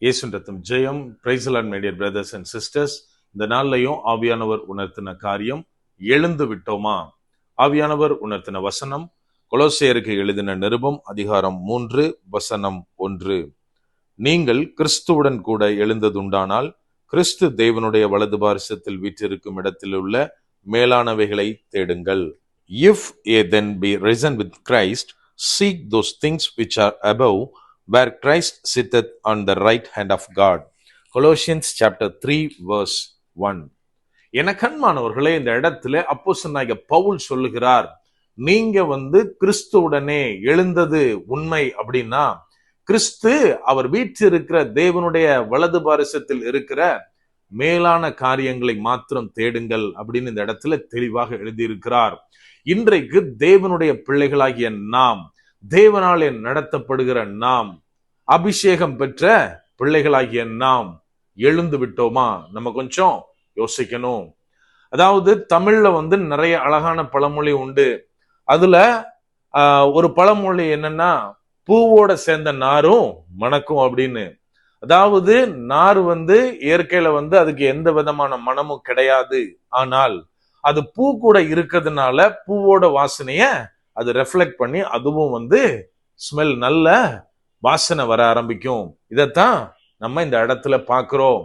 இயேசுவின் ரத்தம் ஜெயம். Praise the lord my dear brothers and sisters. இந்த நாள்லையும் ஆவியானவர் உணர்த்தின காரியம், எழுந்து விட்டோமா. ஆவியானவர் உணர்த்தின வசனம் கொலோசையருக்கு எழுதின நிருபம் அதிகாரம் 3 வசனம் 1. நீங்கள் கிறிஸ்துவுடன் கூட எழுந்ததுண்டானால் கிறிஸ்து தேவனுடைய வலது பாரிசத்தில் வீற்றிருக்கும் இடத்தில் உள்ள மேலானவைகளை தேடுங்கள். If ye then be risen with Christ, seek those things which are above, where Christ sitteth on the right hand of God. Colossians chapter 3 verse 1. என கண்மானவர்களே, இந்த இடத்துல அப்போஸ்தலனாகிய பவுல் சொல்லுகிறார், நீங்க கிறிஸ்துவுடனே எழுந்தது உண்மை அப்படின்னா, கிறிஸ்து அவர் வீற்றிருக்கிற தேவனுடைய வலது பாரிசத்தில் இருக்கிற மேலான காரியங்களை மாத்திரம் தேடுங்கள் அப்படின்னு இந்த இடத்துல தெளிவாக எழுதியிருக்கிறார். இன்றைக்கு தேவனுடைய பிள்ளைகளாகிய நாம், தேவனாலே நடத்தப்படுகிற நாம், அபிஷேகம் பெற்ற பிள்ளைகளாகிய நாம் எழுந்து விட்டோமா? நம்ம கொஞ்சம் யோசிக்கணும். அதாவது தமிழ்ல நிறைய அழகான பழமொழி உண்டு. அதுல ஒரு பழமொழி என்னன்னா, பூவோட சேர்ந்த நாரும் மணக்கும் அப்படின்னு. அதாவது நார் இயற்கையில அதுக்கு எந்த விதமான மனமும் கிடையாது. ஆனால் அது பூ கூட இருக்கிறதுனால பூவோட வாசனைய அது ரெஃப்ளெக்ட் பண்ணி அதுவும் ஸ்மெல், நல்ல வாசனை வர ஆரம்பிக்கும். இதத்தான் நம்ம இந்த இடத்துல பாக்குறோம்.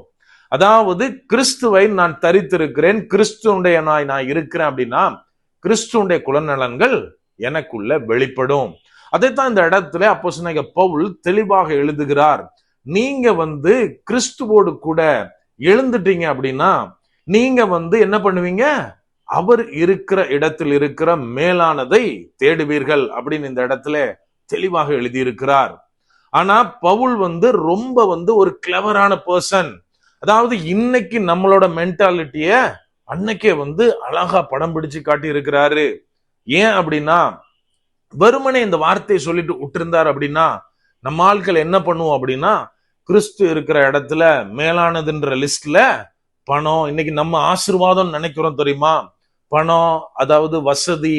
அதாவது கிறிஸ்துவை நான் தரித்திருக்கிறேன், கிறிஸ்துடைய நான் இருக்கிறேன் அப்படின்னா கிறிஸ்துடைய குலநலன்கள் எனக்குள்ள வெளிப்படும். அதைத்தான் இந்த இடத்துல அப்போஸ்தலனாகிய பவுல் தெளிவாக எழுதுகிறார். நீங்க கிறிஸ்துவோடு கூட எழுந்துட்டீங்க அப்படின்னா நீங்க என்ன பண்ணுவீங்க? அவர் இருக்கிற இடத்தில் இருக்கிற மேலானதை தேடுவீர்கள் அப்படின்னு இந்த இடத்துல தெளிவாக எழுதியிருக்கிறார். ஆனா பவுல் ரொம்ப ஒரு கிளவரான பர்சன். அதாவது இன்னைக்கு நம்மளோட மென்டாலிட்டிய அன்னைக்கே அழகா படம் பிடிச்சு காட்டி இருக்கிறாரு. ஏன் அப்படின்னா, வெறுமனே இந்த வார்த்தையை சொல்லிட்டு விட்டுருந்தார் அப்படின்னா நம்ம ஆட்கள் என்ன பண்ணுவோம் அப்படின்னா, கிறிஸ்து இருக்கிற இடத்துல மேலானதுன்ற லிஸ்ட்ல பணம், இன்னைக்கு நம்ம ஆசீர்வாதம் நினைக்கிறோம் தெரியுமா? பணம், அதாவது வசதி,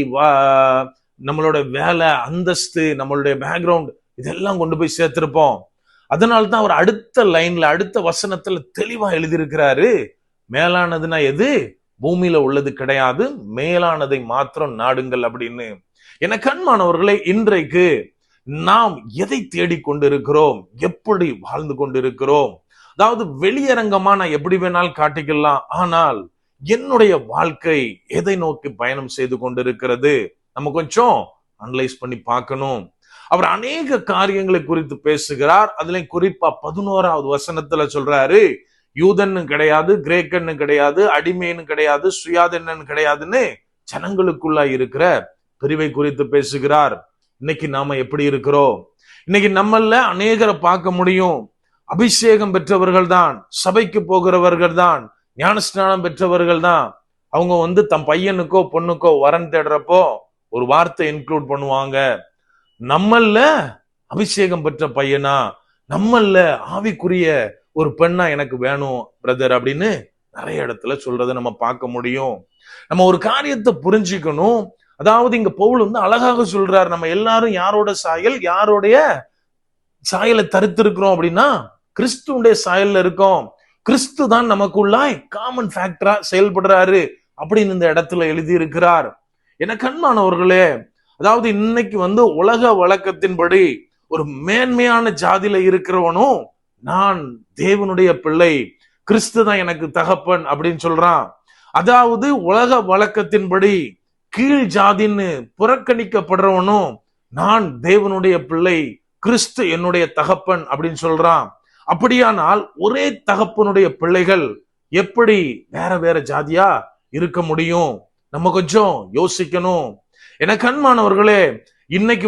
நம்மளோட வேலை, அந்தஸ்து, நம்மளுடைய பேக்ரவுண்ட், இதெல்லாம் கொண்டு போய் சேர்த்திருப்போம். அதனால்தான் அவர் அடுத்த லைன்ல, அடுத்த வசனத்துல தெளிவா எழுதியிருக்கிறாரு, மேலானதுன்னா எது? பூமியில உள்ளது கிடையாது, மேலானதை மாத்திரம் நாடுங்கள் அப்படின்னு. என கண்மானவர்களே, இன்றைக்கு நாம் எதை தேடிக்கொண்டிருக்கிறோம்? எப்படி வாழ்ந்து கொண்டிருக்கிறோம்? அதாவது வெளியரங்கமா நான் எப்படி வேணாலும் காட்டிக்கலாம், ஆனால் என்னுடைய வாழ்க்கை எதை நோக்கி பயணம் செய்து கொண்டிருக்கிறது? நம்ம கொஞ்சம் அனலைஸ் பண்ணி பார்க்கணும். அவர் அநேக காரியங்களை குறித்து பேசுகிறார். அதுல குறிப்பா 11வது வசனத்துல சொல்றாரு, யூதன்னு கிடையாது, கிரேக்கன்னு கிடையாது, அடிமைன்னு கிடையாது, சுயாதீனன்னு கிடையாதுன்னு ஜனங்களுக்குள்ள இருக்கிற பிரிவை குறித்து பேசுகிறார். இன்னைக்கு நாம எப்படி இருக்கிறோம்? இன்னைக்கு நம்மள அநேகரை பார்க்க முடியும். அபிஷேகம் பெற்றவர்கள் தான், சபைக்கு போகிறவர்கள் தான், ஞானஸ்நானம் பெற்றவர்கள் தான். அவங்க தம் பையனுக்கோ பொண்ணுக்கோ வரன் தேடுறப்போ ஒரு வார்த்தை இன்க்ளூட் பண்ணுவாங்க, நம்மள அபிஷேகம் பெற்ற பையனா, நம்மள ஆவிக்குரிய ஒரு பெண்ணா எனக்கு வேணும் பிரதர் அப்படின்னு நிறைய இடத்துல சொல்றதை நம்ம பார்க்க முடியும். நம்ம ஒரு காரியத்தை புரிஞ்சுக்கணும். அதாவது இங்க பவுல் அழகாக சொல்றார், நம்ம எல்லாரும் யாரோட சாயல், யாருடைய சாயலை தரித்திருக்கிறோம் அப்படின்னா கிறிஸ்துடைய சாயல்ல இருக்கோம். கிறிஸ்து தான் நமக்குள்ளாய் காமன் ஃபேக்டரா செயல்படுறாரு அப்படின்னு இந்த இடத்துல எழுதி இருக்கிறார். என கண்மானவர்களே, அதாவது இன்னைக்கு உலக வழக்கத்தின்படி ஒரு மேன்மையான ஜாதியில இருக்கிறவனும் நான் தேவனுடைய பிள்ளை, கிறிஸ்து தான் எனக்கு தகப்பன் அப்படின்னு சொல்றான். அதாவது உலக வழக்கத்தின்படி கீழ் ஜாதின்னு புறக்கணிக்கப்படுறவனும் நான் தேவனுடைய பிள்ளை, கிறிஸ்து என்னுடைய தகப்பன் அப்படின்னு சொல்றான். அப்படியானால் ஒரே தகப்பனுடைய பிள்ளைகள் எப்படி வேற வேற ஜாதியா இருக்க முடியும்? நம்ம கொஞ்சம் யோசிக்கணும். என கண்மானவர்களே, இன்னைக்கு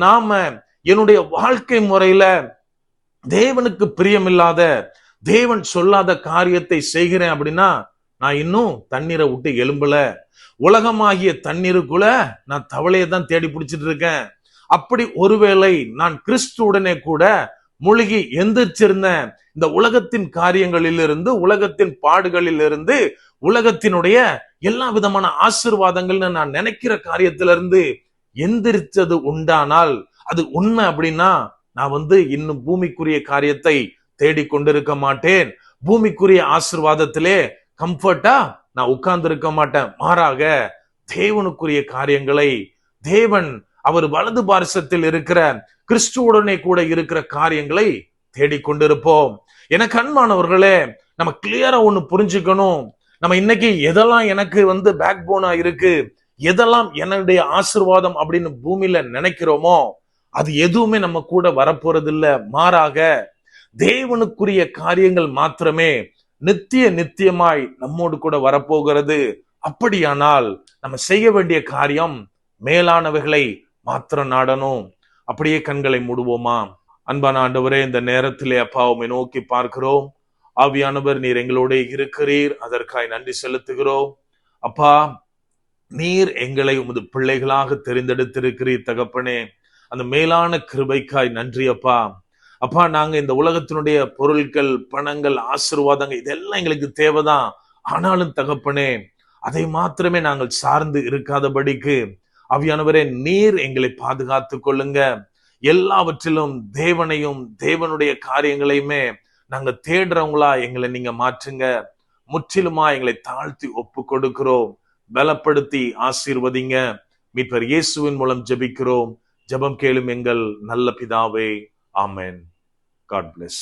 நாம என்னுடைய வாழ்க்கை முறையில தேவனுக்கு பிரியமில்லாத, தேவன் சொல்லாத காரியத்தை செய்கிறேன் அப்படின்னா நான் இன்னும் தண்ணீரை விட்டு எழும்பல. உலகமாகிய தண்ணீருக்குள்ள நான் தவளையை தான் தேடி பிடிச்சிட்டு இருக்கேன். அப்படி ஒருவேளை நான் கிறிஸ்துவுடனே கூட மூழ்கி எந்திரிச்சிருந்தேன், இந்த உலகத்தின் காரியங்களிலிருந்து, உலகத்தின் பாடுகளிலிருந்து, உலகத்தினுடைய எல்லா விதமான ஆசீர்வாதங்கள்னு நான் நினைக்கிற காரியத்திலிருந்து எந்திரிச்சது உண்டானால் அது உண்மை அப்படின்னா நான் இன்னும் பூமிக்குரிய காரியத்தை தேடிக்கொண்டிருக்க மாட்டேன். பூமிக்குரிய ஆசீர்வாதத்திலே கம்ஃபர்ட்டா நான் உட்கார்ந்து இருக்க மாட்டேன். மாறாக தேவனுக்குரிய காரியங்களை, தேவன் அவர் வலது பார்சத்தில் இருக்கிற கிறிஸ்துவுடனே கூட இருக்கிற காரியங்களை தேடிக்கொண்டிருப்போம். எனக்கு அன்பானவர்களே, நம்ம கிளியரா ஒண்ணு புரிஞ்சுக்கணும். நம்ம இன்னைக்கு எதெல்லாம் எனக்கு பேக் போனா இருக்கு, எதெல்லாம் என்னுடைய ஆசீர்வாதம் அப்படின்னு பூமியில நினைக்கிறோமோ அது எதுவுமே நம்ம கூட வரப்போறது இல்ல. மாறாக தேவனுக்குரிய காரியங்கள் மாத்திரமே நித்தியமாய் நம்மோடு கூட வரப்போகிறது. அப்படியானால் நம்ம செய்ய வேண்டிய காரியம் மேலானவைகளை மாத்திரம் நாடணும். அப்படியே கண்களை மூடுவோமா? அன்பான ஆண்டவரே, இந்த நேரத்திலே அப்பா உம்மை நோக்கி பார்க்கிறோம். ஆவியானவர் நீர் எங்களோட இருக்கிறீர், அதற்காய் நன்றி செலுத்துகிறோம். அப்பா, நீர் எங்களை உமது பிள்ளைகளாக தெரிந்தெடுத்திருக்கிறீர் தகப்பனே. அந்த மேலான கிருபைக்காய் நன்றி அப்பா. அப்பா, நாங்க இந்த உலகத்தினுடைய பொருட்கள், பணங்கள், ஆசீர்வாதங்கள் இதெல்லாம் எங்களுக்கு தேவைதான். ஆனாலும் தகப்பனே, அதை மாத்திரமே நாங்கள் சார்ந்து இருக்காதபடிக்கு ஆவியானவரே நீர் எங்களை பாதுகாத்து கொள்ளுங்க. எல்லாவற்றிலும் தேவனையும் தேவனுடைய காரியங்களையுமே நாங்க தேடுறவங்களா எங்களை நீங்க மாற்றுங்க. முற்றிலுமா எங்களை தாழ்த்தி ஒப்பு கொடுக்கிறோம். பலப்படுத்தி ஆசீர்வதிங்க. மீட்பர் இயேசுவின் மூலம் ஜெபிக்கிறோம். ஜெபம் கேளும் எங்கள் நல்ல பிதாவே. ஆமென். God bless.